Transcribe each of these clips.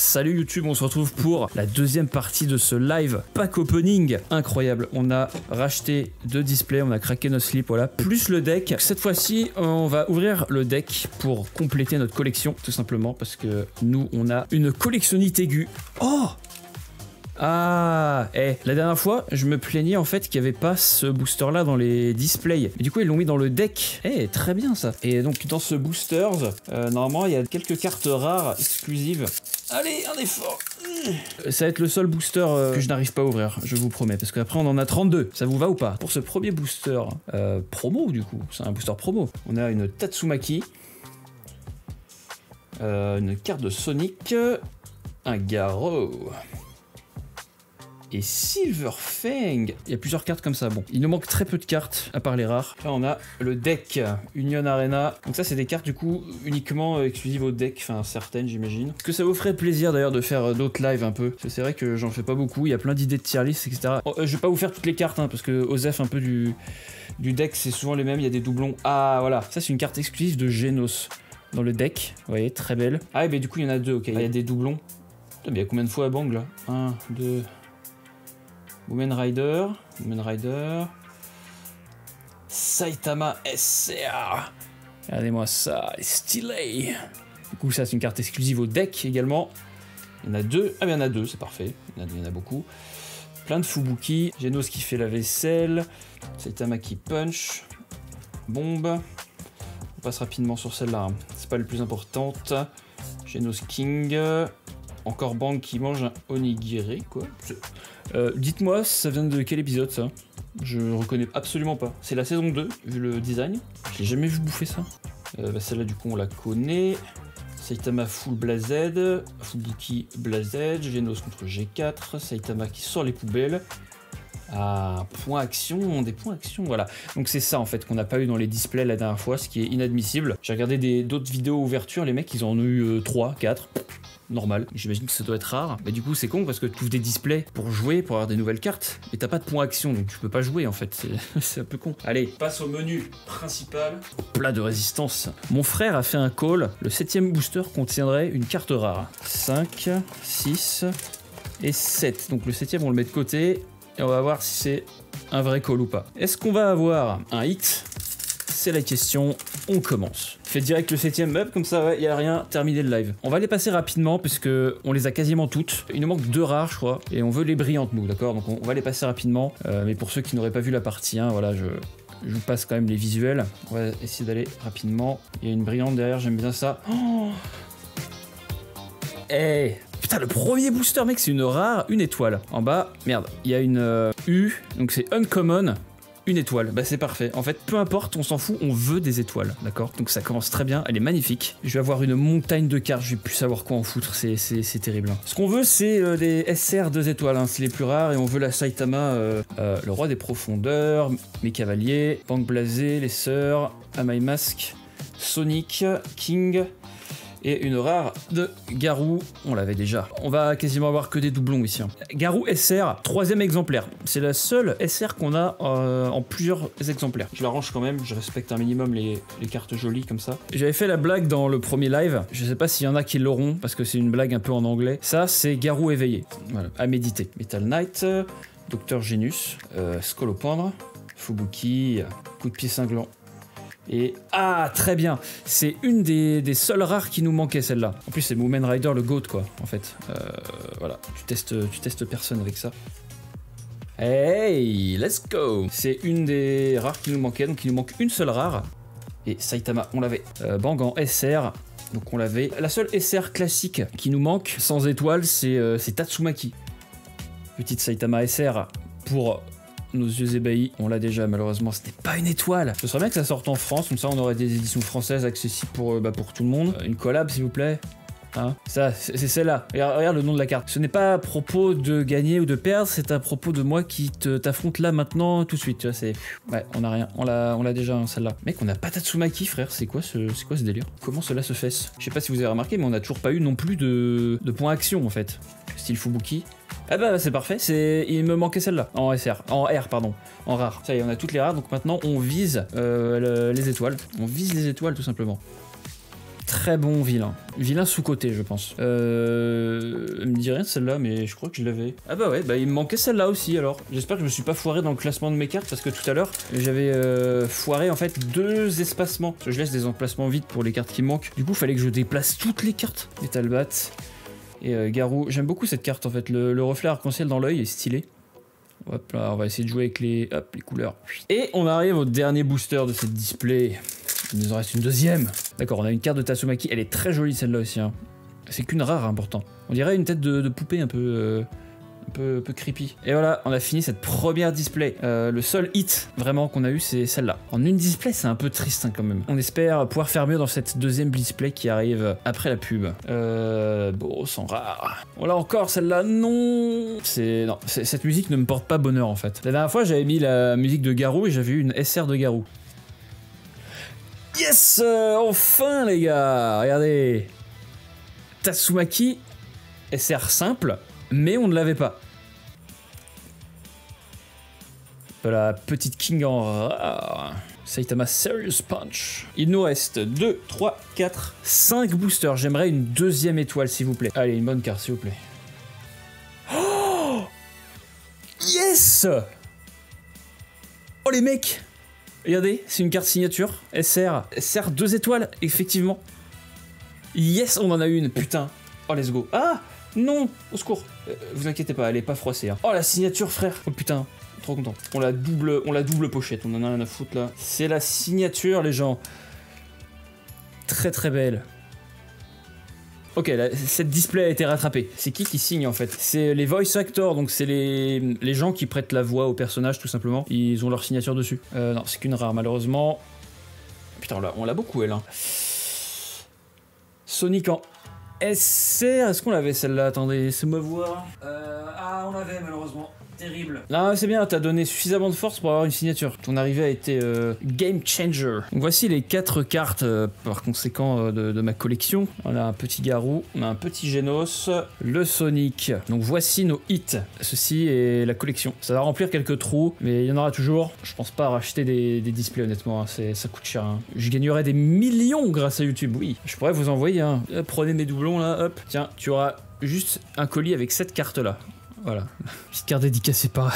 Salut YouTube, on se retrouve pour la deuxième partie de ce live pack opening incroyable. On a racheté 2 displays, on a craqué nos slips, voilà, plus le deck. Cette fois-ci, on va ouvrir le deck pour compléter notre collection, tout simplement, parce que nous, on a une collectionnite aiguë. Oh! Ah, la dernière fois, je me plaignais en fait qu'il n'y avait pas ce booster là dans les displays. Et du coup, ils l'ont mis dans le deck. Très bien ça. Et donc, dans ce booster, normalement, il y a quelques cartes rares exclusives. Allez, un effort. Ça va être le seul booster que je n'arrive pas à ouvrir, je vous promets. Parce qu'après, on en a 32. Ça vous va ou pas? Pour ce premier booster promo, du coup, c'est un booster promo. On a une Tatsumaki, une carte de Sonic, un Garou. Et Silverfang. Il y a plusieurs cartes comme ça. Bon, il nous manque très peu de cartes, à part les rares. Là, on a le deck Union Arena. Donc ça, c'est des cartes, du coup, uniquement exclusives au deck. Enfin, certaines, j'imagine. Est-ce que ça vous ferait plaisir, d'ailleurs, de faire d'autres lives un peu? Parce que c'est vrai que j'en fais pas beaucoup. Il y a plein d'idées de tier list, etc. Oh, je vais pas vous faire toutes les cartes, hein, parce que Osef, un peu du deck, c'est souvent les mêmes. Il y a des doublons. Ah, voilà. Ça, c'est une carte exclusive de Genos dans le deck. Vous voyez, très belle. Ah, et ben du coup, il y en a 2, ok. Il y a des doublons. Putain, mais il y a combien de fois à bang, là? 1, 2... Women Rider, Saitama SR. Regardez-moi ça, stylé. Du coup, ça, c'est une carte exclusive au deck également. Il y en a 2. Ah, mais il y en a 2, c'est parfait. Il y en a beaucoup. Plein de Fubuki. Genos qui fait la vaisselle. Saitama qui punch. Bombe. On passe rapidement sur celle-là. Hein. C'est pas la plus importante. Genos King. Encore Bang qui mange un onigiri, quoi. Dites-moi, ça vient de quel épisode, ça? Je reconnais absolument pas. C'est la saison 2, vu le design. Je l'ai jamais vu bouffer ça. Celle-là, du coup, on la connaît. Saitama full Blazed. Fubuki Blazed. Genos contre G4. Saitama qui sort les poubelles. Ah, point action, des points action, voilà. Donc c'est ça en fait qu'on n'a pas eu dans les displays la dernière fois, ce qui est inadmissible. J'ai regardé d'autres vidéos ouverture, les mecs ils en ont eu 3, 4. Normal, j'imagine que ça doit être rare. Mais du coup c'est con parce que tu ouvres des displays pour jouer, pour avoir des nouvelles cartes, mais t'as pas de points action, donc tu peux pas jouer en fait, c'est un peu con. Allez, passe au menu principal. Plat de résistance. Mon frère a fait un call, le 7ème booster contiendrait une carte rare. 5, 6 et 7. Donc le 7ème on le met de côté. Et on va voir si c'est un vrai call ou pas. Est-ce qu'on va avoir un hit? C'est la question, on commence. Fais direct le 7ème up, comme ça, il n'y a rien, terminé le live. On va les passer rapidement, puisque on les a quasiment toutes. Il nous manque 2 rares, je crois, et on veut les brillantes, nous, d'accord? Donc on va les passer rapidement. Mais pour ceux qui n'auraient pas vu la partie 1, voilà, je vous passe quand même les visuels. On va essayer d'aller rapidement. Il y a une brillante derrière, j'aime bien ça. Oh, putain, le premier booster, mec, c'est une rare, une étoile. En bas, merde, il y a une U, donc c'est uncommon, une étoile. Bah c'est parfait. En fait, peu importe, on s'en fout, on veut des étoiles, d'accord? Donc ça commence très bien, elle est magnifique. Je vais avoir une montagne de cartes, je vais plus savoir quoi en foutre, c'est terrible. Ce qu'on veut, c'est des SR 2 étoiles, hein, c'est les plus rares, et on veut la Saitama, le roi des profondeurs, mes cavaliers, Bang Blasé, les sœurs, Amai Mask, Sonic, King... Et une rare de Garou, on l'avait déjà. On va quasiment avoir que des doublons ici. Hein. Garou SR, 3ème exemplaire. C'est la seule SR qu'on a en plusieurs exemplaires. Je la range quand même, je respecte un minimum les cartes jolies comme ça. J'avais fait la blague dans le premier live, je sais pas s'il y en a qui l'auront, parce que c'est une blague un peu en anglais. Ça, c'est Garou éveillé, voilà, à méditer. Metal Knight, Docteur Genus, Scolopendre, Fubuki, coup de pied cinglant. Et ah, très bien, c'est une des seules rares qui nous manquait celle-là. En plus c'est Women Rider le GOAT quoi, en fait. Voilà, tu testes personne avec ça. Hey, let's go. C'est une des rares qui nous manquait, donc il nous manque une seule rare. Et Saitama, on l'avait. Bang en SR, donc on l'avait. La seule SR classique qui nous manque, sans étoile, c'est Tatsumaki. Petite Saitama SR pour... nos yeux ébahis, on l'a déjà, malheureusement, c'était pas une étoile. Ce serait bien que ça sorte en France, comme ça on aurait des éditions françaises accessibles pour tout le monde. Une collab, s'il vous plaît. Hein, ça, c'est celle-là. Regarde le nom de la carte. Ce n'est pas à propos de gagner ou de perdre, c'est à propos de moi qui t'affronte là, maintenant, tout de suite. Tu vois, c'est... Ouais, on a rien. On l'a déjà, hein, celle-là. Mec, on n'a pas Tatsumaki, frère. C'est quoi ce délire? Comment cela se fait? Je sais pas si vous avez remarqué, mais on n'a toujours pas eu non plus de points action, en fait. Style Fubuki. Ah bah c'est parfait, il me manquait celle-là, en SR, en R pardon, en rare. Ça y est, on a toutes les rares, donc maintenant on vise les étoiles. On vise les étoiles tout simplement. Très bon vilain. Vilain sous-côté, je pense. rien de celle-là, mais je crois que je l'avais. Ah bah ouais, bah il me manquait celle-là aussi alors. J'espère que je me suis pas foiré dans le classement de mes cartes parce que tout à l'heure, j'avais foiré en fait 2 espacements. Parce que je laisse des emplacements vides pour les cartes qui me manquent. Du coup, fallait que je déplace toutes les cartes. Metalbat et Garou. J'aime beaucoup cette carte en fait. Le reflet arc-en-ciel dans l'œil est stylé. Hop là, on va essayer de jouer avec les couleurs. Et on arrive au dernier booster de cette display. Il nous en reste une deuxième. D'accord, on a une carte de Tatsumaki. Elle est très jolie celle-là aussi. Hein. C'est qu'une rare, hein, pourtant. On dirait une tête de poupée un peu creepy. Et voilà, on a fini cette première display. Le seul hit vraiment qu'on a eu, c'est celle-là. En une display, c'est un peu triste hein, quand même. On espère pouvoir faire mieux dans cette deuxième display qui arrive après la pub. Bon, sans rare. Voilà encore celle-là, non. Cette musique ne me porte pas bonheur en fait. La dernière fois, j'avais mis la musique de Garou et j'avais eu une SR de Garou. Yes, enfin les gars, regardez. Tatsumaki, SR simple, mais on ne l'avait pas. Voilà, petite king en rare. Saitama Serious Punch. Il nous reste 2, 3, 4, 5 boosters. J'aimerais une deuxième étoile, s'il vous plaît. Allez, une bonne carte, s'il vous plaît. Oh yes. Oh les mecs. Regardez, c'est une carte signature. SR 2 étoiles, effectivement. Yes, on en a une, putain. Oh, let's go. Ah non, au secours. Vous inquiétez pas, elle est pas froissée. Hein. Oh, la signature, frère. Oh putain, trop content. On la double pochette, on en a rien à foutre là. C'est la signature, les gens. Très très belle. Ok, là, cette display a été rattrapée. C'est qui signe en fait? C'est les voice actors, donc c'est les gens qui prêtent la voix au personnage tout simplement. Ils ont leur signature dessus. Non, c'est qu'une rare malheureusement. Putain, on l'a beaucoup elle. Hein. Sonic en SR, est-ce qu'on l'avait celle-là? Attendez, laissez-moi voir. Ah, on l'avait malheureusement. Terrible. Là, c'est bien, t'as donné suffisamment de force pour avoir une signature. Ton arrivée a été game changer. Donc voici les 4 cartes par conséquent de ma collection. On a un petit Garou, on a un petit Genos, le Sonic. Donc voici nos hits. Ceci est la collection. Ça va remplir quelques trous, mais il y en aura toujours. Je pense pas à racheter des displays honnêtement, hein. Ça coûte cher. Hein. Je gagnerais des millions grâce à YouTube, oui. Je pourrais vous envoyer, hein. Prenez mes doublons là, hop. Tiens, tu auras juste un colis avec cette carte là. Voilà, petite carte dédicacée par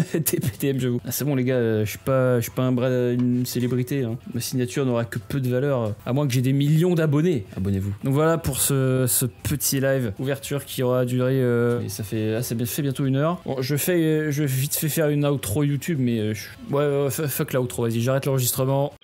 TPTM, j'avoue. Ah, c'est bon les gars, je suis pas une célébrité. Hein. Ma signature n'aura que peu de valeur, à moins que j'ai des millions d'abonnés. Abonnez-vous. Donc voilà pour ce petit live ouverture qui aura duré. Et ça fait bientôt 1 heure. Bon, je vais vite fait faire une outro YouTube, mais ouais, fuck la outro. Vas-y, j'arrête l'enregistrement.